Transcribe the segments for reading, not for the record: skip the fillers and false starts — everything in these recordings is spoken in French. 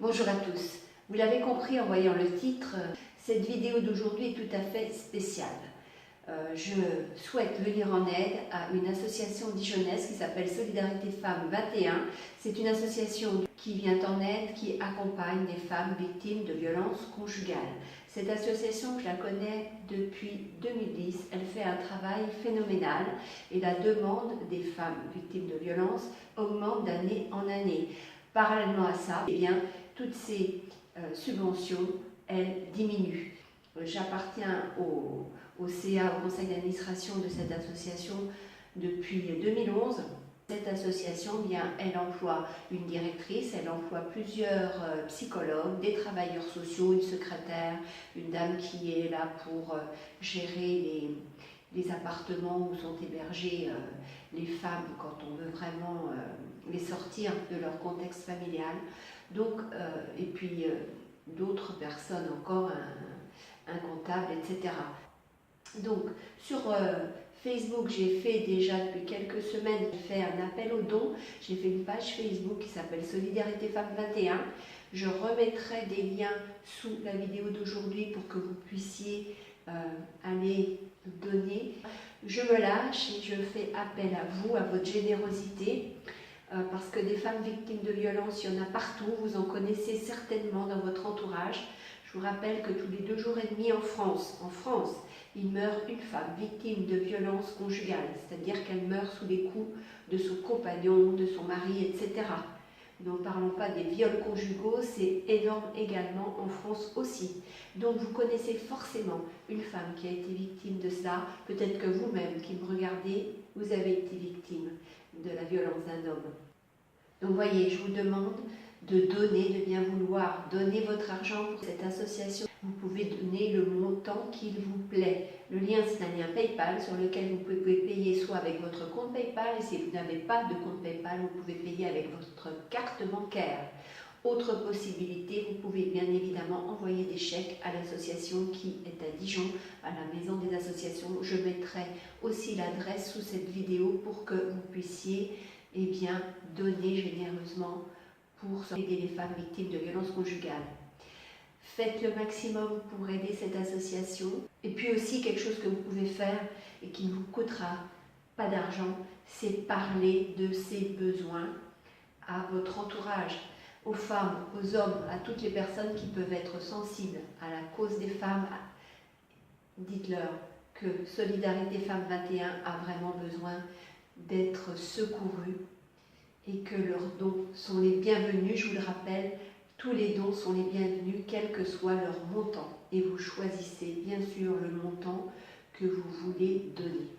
Bonjour à tous. Vous l'avez compris en voyant le titre, cette vidéo d'aujourd'hui est tout à fait spéciale. Je souhaite venir en aide à une association dijonnaise qui s'appelle Solidarité Femmes 21. C'est une association qui vient en aide, qui accompagne des femmes victimes de violences conjugales. Cette association, je la connais depuis 2010. Elle fait un travail phénoménal et la demande des femmes victimes de violences augmente d'année en année. Parallèlement à ça, toutes ces subventions, elles diminuent. J'appartiens au CA, au conseil d'administration de cette association depuis 2011. Cette association, elle emploie une directrice, elle emploie plusieurs psychologues, des travailleurs sociaux, une secrétaire, une dame qui est là pour gérer les appartements où sont hébergées les femmes quand on veut vraiment les sortir de leur contexte familial. Donc, et puis d'autres personnes encore, un comptable, etc. Donc, sur Facebook, j'ai fait déjà depuis quelques semaines, j'ai fait un appel aux dons. J'ai fait une page Facebook qui s'appelle Solidarité Femmes 21. Je remettrai des liens sous la vidéo d'aujourd'hui pour que vous puissiez aller donner. Je me lâche et je fais appel à vous, à votre générosité, parce que des femmes victimes de violences, il y en a partout. Vous en connaissez certainement dans votre entourage. Je vous rappelle que tous les 2 jours et demi en France, il meurt une femme victime de violences conjugales, c'est-à-dire qu'elle meurt sous les coups de son compagnon, de son mari, etc. Nous ne parlons pas des viols conjugaux, c'est énorme également en France aussi. Donc vous connaissez forcément une femme qui a été victime de cela, peut-être que vous-même qui me regardez, vous avez été victime de la violence d'un homme. Donc voyez, je vous demande de donner, de bien vouloir donner votre argent pour cette association. Vous pouvez donner le montant qu'il vous plaît. Le lien, c'est un lien PayPal sur lequel vous pouvez payer soit avec votre compte PayPal, et si vous n'avez pas de compte PayPal, vous pouvez payer avec votre carte bancaire. Autre possibilité, vous pouvez bien évidemment envoyer des chèques à l'association qui est à Dijon, à la maison des associations. Je mettrai aussi l'adresse sous cette vidéo pour que vous puissiez donner généreusement pour aider les femmes victimes de violences conjugales. Faites le maximum pour aider cette association. Et puis aussi quelque chose que vous pouvez faire et qui ne vous coûtera pas d'argent, c'est parler de ces besoins à votre entourage, aux femmes, aux hommes, à toutes les personnes qui peuvent être sensibles à la cause des femmes. Dites-leur que Solidarité Femmes 21 a vraiment besoin d'être secourue et que leurs dons sont les bienvenus. Je vous le rappelle, tous les dons sont les bienvenus, quel que soit leur montant. Et vous choisissez bien sûr le montant que vous voulez donner.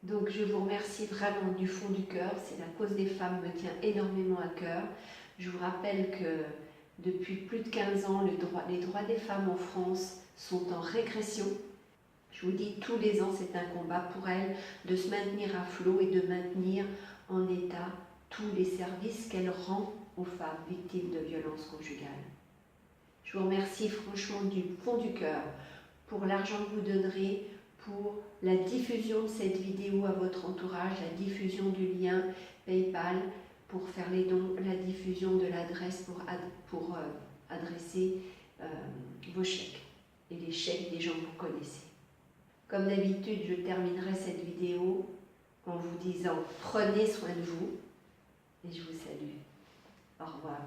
Donc je vous remercie vraiment du fond du cœur. C'est la cause des femmes me tient énormément à cœur. Je vous rappelle que depuis plus de 15 ans, les droits des femmes en France sont en régression. Je vous dis, tous les ans, c'est un combat pour elles de se maintenir à flot et de maintenir en état tous les services qu'elle rend aux femmes victimes de violences conjugales. Je vous remercie franchement du fond du cœur pour l'argent que vous donnerez, pour la diffusion de cette vidéo à votre entourage, la diffusion du lien PayPal pour faire les dons, la diffusion de l'adresse pour adresser vos chèques et les chèques des gens que vous connaissez. Comme d'habitude, je terminerai cette vidéo en vous disant prenez soin de vous et je vous salue. Au revoir.